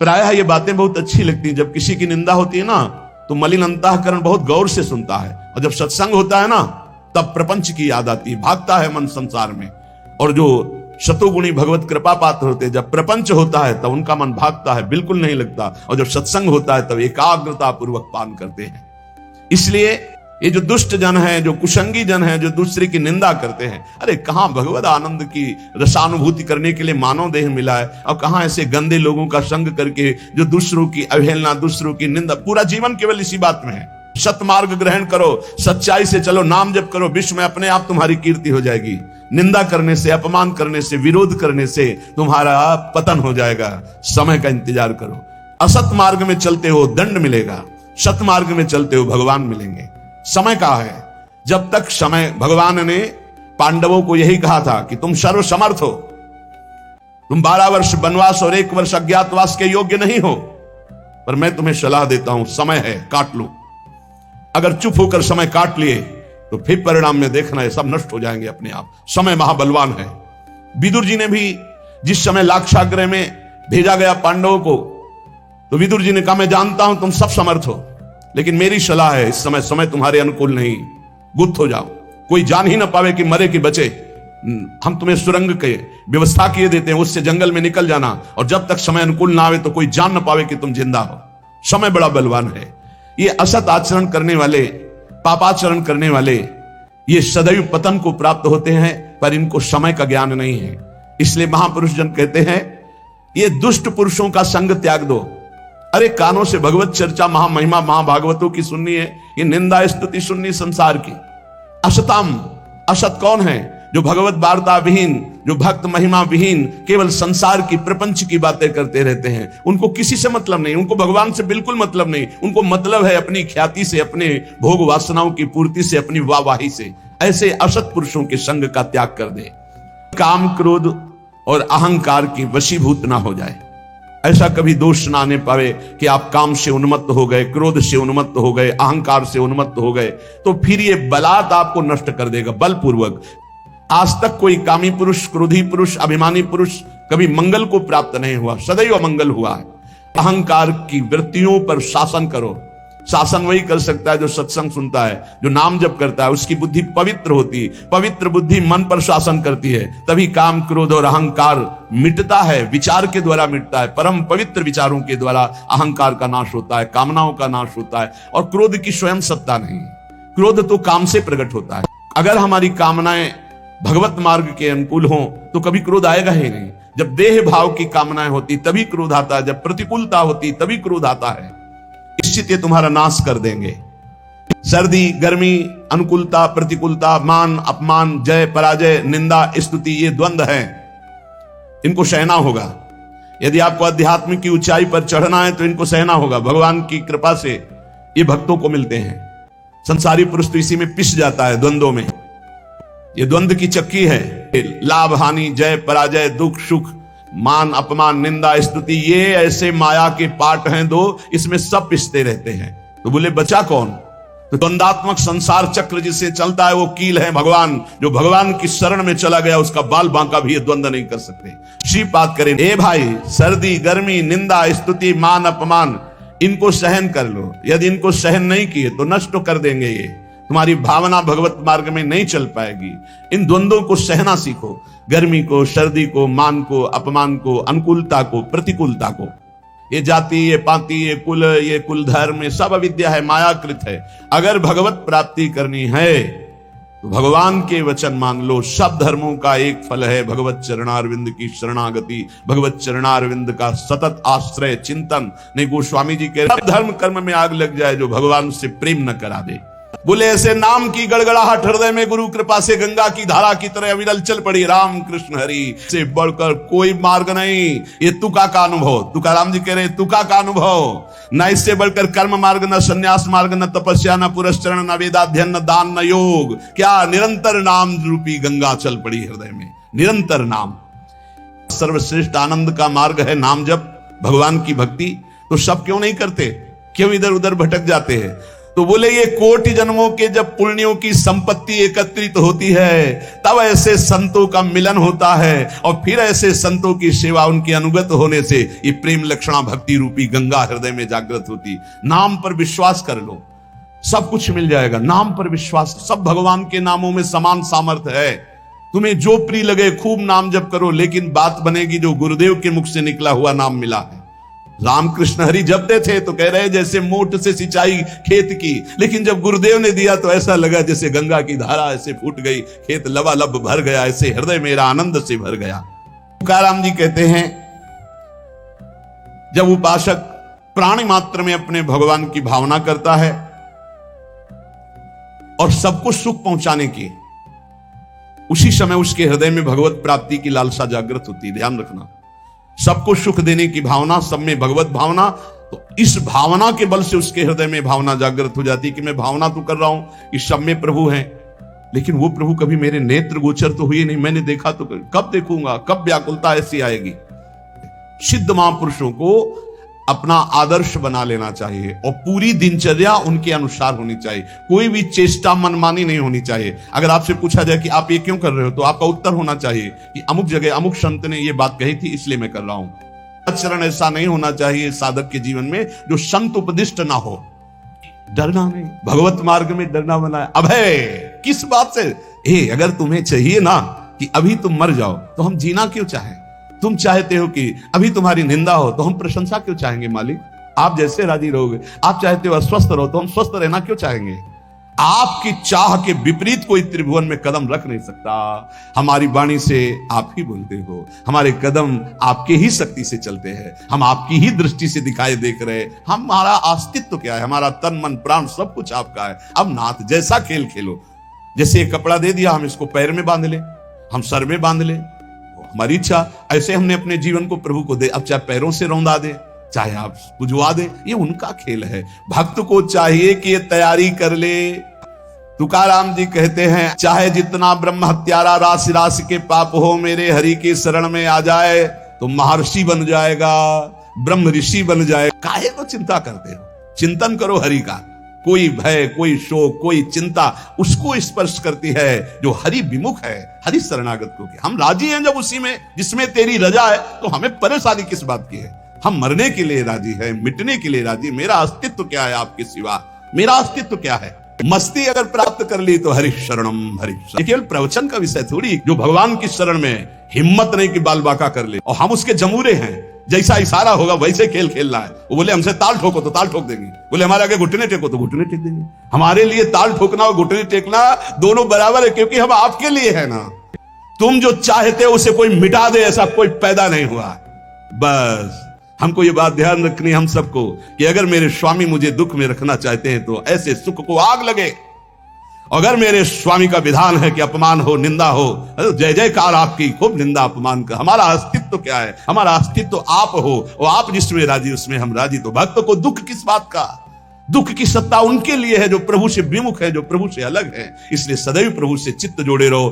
प्रायः ये बातें बहुत अच्छी लगती हैं। जब किसी की निंदा होती है ना तो मलिन अंतःकरण बहुत गौर से सुनता है, और जब सत्संग होता है ना तब प्रपंच की याद आती है, भागता है मन संसार में। और जो शतुगुणी भगवत कृपा पात्र होते हैं, जब प्रपंच होता है तब उनका मन भागता है, बिल्कुल नहीं लगता, और जब सत्संग होता है तब एकाग्रता पूर्वक पान करते हैं। इसलिए ये जो दुष्ट जन है, जो कुसंगी जन है, जो दूसरे की निंदा करते हैं, अरे कहां भगवत आनंद की रसानुभूति करने के लिए मानव देह मिला है, और कहां ऐसे गंदे लोगों का संग करके जो दूसरों की अवहेलना, दूसरों की निंदा, पूरा जीवन केवल इसी बात में है। सतमार्ग ग्रहण करो, सच्चाई से चलो, नाम जप करो, विश्व में अपने आप तुम्हारी कीर्ति हो जाएगी। निंदा करने से, अपमान करने से, विरोध करने से तुम्हारा पतन हो जाएगा। समय का इंतजार करो। असत मार्ग में चलते हो दंड मिलेगा, सत मार्ग में चलते हो भगवान मिलेंगे। समय का है, जब तक समय, भगवान ने पांडवों को यही कहा था कि तुम सर्वसमर्थ हो, तुम 12 वर्ष वनवास और 1 वर्ष अज्ञातवास के योग्य नहीं हो, पर मैं तुम्हें सलाह देता हूं, समय है, काट लो। अगर चुप होकर समय काट लिए तो फिर परिणाम में देखना है, सब नष्ट हो जाएंगे अपने आप। समय महाबलवान है। विदुर जी ने भी जिस समय लाक्षागृह में भेजा गया पांडवों को, तो विदुर जी ने कहा मैं जानता हूं तुम सब समर्थ हो, लेकिन मेरी सलाह है इस समय समय तुम्हारे अनुकूल नहीं, गुप्त हो जाओ, कोई जान ही ना पावे कि मरे कि बचे। हम तुम्हें सुरंग के व्यवस्था किए देते हैं, उससे जंगल में निकल जाना, और जब तक समय अनुकूल ना आवे तो कोई जान ना पावे कि तुम जिंदा हो। समय बड़ा बलवान है। ये असत आचरण करने वाले, पापाचरण करने वाले, ये सदैव पतन को प्राप्त होते हैं, पर इनको समय का ज्ञान नहीं है। इसलिए महापुरुष जन कहते हैं ये दुष्ट पुरुषों का संग त्याग दो। अरे कानों से भगवत चर्चा, महामहिमा, महाभागवतों की सुननी है, ये निंदा स्तुति सुननी संसार की। असताम, असत कौन है? जो भगवत वार्ता विहीन, जो भक्त महिमा विहीन, केवल संसार की, प्रपंच की बातें करते रहते हैं। उनको किसी से मतलब नहीं, उनको भगवान से बिल्कुल मतलब नहीं। उनको मतलब है अपनी ख्याति से, अपने भोग वासनाओं की पूर्ति से, अपनी वाहवाही से। ऐसे असत पुरुषों के संग का त्याग कर दे। काम, क्रोध और अहंकार की वशीभूत ना हो जाए। ऐसा कभी दोष ना आने पावे कि आप काम से उन्मत्त हो गए, क्रोध से उन्मत्त हो गए, अहंकार से उन्मत्त हो गए, तो फिर ये बलात् आपको नष्ट कर देगा, बलपूर्वक। आज तक कोई कामी पुरुष, क्रोधी पुरुष, अभिमानी पुरुष कभी मंगल को प्राप्त नहीं हुआ, सदैव अमंगल हुआ है। अहंकार की वृत्तियों पर शासन करो। शासन वही कर सकता है जो सत्संग सुनता है, जो नाम जप करता है, उसकी बुद्धि पवित्र होती है। पवित्र बुद्धि मन पर शासन करती है, तभी काम, क्रोध और अहंकार मिटता है, विचार के द्वारा मिटता है। परम पवित्र विचारों के द्वारा अहंकार का नाश होता है, कामनाओं का नाश होता है। और क्रोध की स्वयं सत्ता नहीं, क्रोध तो काम से प्रकट होता है। अगर हमारी कामनाएं भगवत मार्ग के अनुकूल हों तो कभी क्रोध आएगा ही नहीं। जब देह भाव की कामनाएं होती तभी क्रोध आता है, जब प्रतिकूलता होती तभी क्रोध आता है। निश्चित ये तुम्हारा नाश कर देंगे। सर्दी, गर्मी, अनुकूलता, प्रतिकूलता, मान, अपमान, जय, पराजय, निंदा, स्तुति, ये द्वंद्व हैं, इनको सहना होगा। यदि आपको अध्यात्म की ऊंचाई पर चढ़ना है तो इनको सहना होगा। भगवान की कृपा से ये भक्तों को मिलते हैं। संसारी पुरुष तो इसी में पिस जाता है, द्वंद्वों में। ये द्वंद्व की चक्की है। लाभ, हानि, जय, पराजय, दुख, सुख, मान, अपमान, निंदा, स्तुति, ये ऐसे माया के पाठ हैं दो, इसमें सब पिसते रहते हैं। तो बोले बचा कौन? तो द्वंदात्मक संसार चक्र जिससे चलता है वो कील है भगवान। जो भगवान की शरण में चला गया उसका बाल बांका भी ये द्वंद्व नहीं कर सकते। श्रीपाद करें, ए भाई, सर्दी, गर्मी, निंदा, स्तुति, मान, अपमान, इनको सहन कर लो। यदि इनको सहन नहीं किए तो नष्ट कर देंगे। ये तुम्हारी भावना भगवत मार्ग में नहीं चल पाएगी। इन द्वंद्वों को सहना सीखो, गर्मी को, सर्दी को, मान को, अपमान को, अनुकूलता को, प्रतिकूलता को। ये जाति, ये पाति, ये कुल धर्म, ये सब अविद्या है, मायाकृत है। अगर भगवत प्राप्ति करनी है तो भगवान के वचन मान लो। सब धर्मों का एक फल है भगवत चरणारविंद की शरणागति, भगवत चरणारविंद का सतत आश्रय चिंतन। नहीं, गोस्वामी जी के सब धर्म कर्म में आग लग जाए जो भगवान से प्रेम न करा दे। बोले ऐसे नाम की गड़गड़ाहट हृदय में गुरु कृपा से गंगा की धारा की तरह अविरल चल पड़ी। राम कृष्ण हरि से बढ़कर कोई मार्ग नहीं। ये तुका का अनुभव, तुकाराम जी कह रहे तुका का अनुभव। न इससे बढ़कर कर्म मार्ग, न संन्यास मार्ग, न तपस्या, न पुरस्चरण, न वेदाध्ययन, न दान, न योग। क्या निरंतर नाम रूपी गंगा चल पड़ी हृदय में। निरंतर नाम सर्वश्रेष्ठ आनंद का मार्ग है। नाम जप, भगवान की भक्ति। तो सब क्यों नहीं करते? क्यों इधर उधर भटक जाते हैं? तो बोले ये कोटि जन्मों के जब पुण्यों की संपत्ति एकत्रित होती है तब ऐसे संतों का मिलन होता है और फिर ऐसे संतों की सेवा उनके अनुगत होने से ये प्रेम लक्षणा भक्ति रूपी गंगा हृदय में जागृत होती। नाम पर विश्वास कर लो, सब कुछ मिल जाएगा। नाम पर विश्वास, सब भगवान के नामों में समान सामर्थ्य है। तुम्हें जो प्रिय लगे खूब नाम जप करो, लेकिन बात बनेगी जो गुरुदेव के मुख से निकला हुआ नाम मिला है। रामकृष्ण हरि जपते थे तो कह रहे जैसे मोट से सिंचाई खेत की, लेकिन जब गुरुदेव ने दिया तो ऐसा लगा जैसे गंगा की धारा ऐसे फूट गई, खेत लबालब भर गया, ऐसे हृदय मेरा आनंद से भर गया। तुकाराम जी कहते हैं जब उपासक प्राणी मात्र में अपने भगवान की भावना करता है और सबको सुख पहुंचाने की, उसी समय उसके हृदय में भगवत प्राप्ति की लालसा जागृत होती है। ध्यान रखना, सबको सुख देने की भावना, सब में भगवत भावना, तो इस भावना के बल से उसके हृदय में भावना जागृत हो जाती है कि मैं भावना तो कर रहा हूं कि सब में प्रभु हैं, लेकिन वो प्रभु कभी मेरे नेत्र गोचर तो हुए नहीं, मैंने देखा तो कब देखूंगा, कब व्याकुलता ऐसी आएगी। सिद्ध महापुरुषों को अपना आदर्श बना लेना चाहिए और पूरी दिनचर्या उनके अनुसार होनी चाहिए। कोई भी चेष्टा मनमानी नहीं होनी चाहिए। अगर आपसे पूछा जाए कि आप ये क्यों कर रहे हो, तो आपका उत्तर होना चाहिए कि अमुक जगह अमुक संत ने ये बात कही थी इसलिए मैं कर रहा हूं। आचरण ऐसा नहीं होना चाहिए साधक के जीवन में जो संत उपदिष्ट ना हो। डरना नहीं, भगवत मार्ग में डरना बना है। अभय किस बात से? अगर तुम्हें चाहिए ना कि अभी तुम मर जाओ तो हम जीना क्यों चाहें? तुम चाहते हो कि अभी तुम्हारी निंदा हो तो हम प्रशंसा क्यों चाहेंगे मालिक? आप जैसे राजी रहोगे। आप चाहते हो अस्वस्थ रहो तो हम स्वस्थ रहना क्यों चाहेंगे? आपकी चाह के विपरीत कोई त्रिभुवन में कदम रख नहीं सकता। हमारी वाणी से आप ही बोलते हो, हमारे कदम आपके ही शक्ति से चलते हैं, हम आपकी ही दृष्टि से दिखाई देख रहे। हमारा अस्तित्व क्या है? हमारा तन मन प्राण सब कुछ आपका है। अब नाथ जैसा खेल खेलो। जैसे एक कपड़ा दे दिया, हम इसको पैर में बांध ले, हम सर में बांध ले, हमारी इच्छा। ऐसे हमने अपने जीवन को प्रभु को दे, अब चाहे पैरों से रौंदा दे, चाहे आप पुजवा दे, ये उनका खेल है। भक्त को चाहिए कि ये तैयारी कर ले। तुकाराम जी कहते हैं चाहे जितना ब्रह्म हत्यारा राशि राशि के पाप हो, मेरे हरि के शरण में आ जाए तो महर्षि बन जाएगा, ब्रह्म ऋषि बन जाए। काहे को चिंता करते हो? चिंतन करो हरि का। कोई भय, कोई शोक, कोई चिंता उसको स्पर्श करती है जो हरि विमुख है, हरि शरणागत को। हम राजी हैं जब उसी में जिसमें तेरी रजा है, तो हमें परेशानी किस बात की है? हम मरने के लिए राजी है, मिटने के लिए राजी। मेरा अस्तित्व क्या है आपके सिवा? मेरा अस्तित्व क्या है? मस्ती अगर प्राप्त कर ली तो हरि शरणम हरि। केवल प्रवचन का विषय थोड़ी जो भगवान की शरण में हिम्मत नहीं कि बाल बाका कर ले, और हम उसके जमूरे हैं। जैसा इशारा होगा वैसे खेल खेलना है। वो बोले हमसे ताल ठोको तो ताल ठोक देंगे, बोले हमारे आगे घुटने टेको तो घुटने टेक देंगे। हमारे लिए ताल ठोकना और घुटने टेकना दोनों बराबर है, क्योंकि हम आपके लिए है ना। तुम जो चाहते हो उसे कोई मिटा दे ऐसा कोई पैदा नहीं हुआ। बस हमको ये बात ध्यान रखनी हम सबको कि अगर मेरे स्वामी मुझे दुख में रखना चाहते हैं तो ऐसे सुख को आग लगे। अगर मेरे स्वामी का विधान है कि अपमान हो, निंदा हो, जय जयकार आपकी, खूब निंदा अपमान का। हमारा अस्तित्व क्या है? हमारा अस्तित्व आप हो, और आप जिसमें राजी उसमें हम राजी। तो भक्त को दुख किस बात का? दुख की सत्ता उनके लिए है जो प्रभु से विमुख है, जो प्रभु से अलग है। इसलिए सदैव प्रभु से चित्त जोड़े रहो।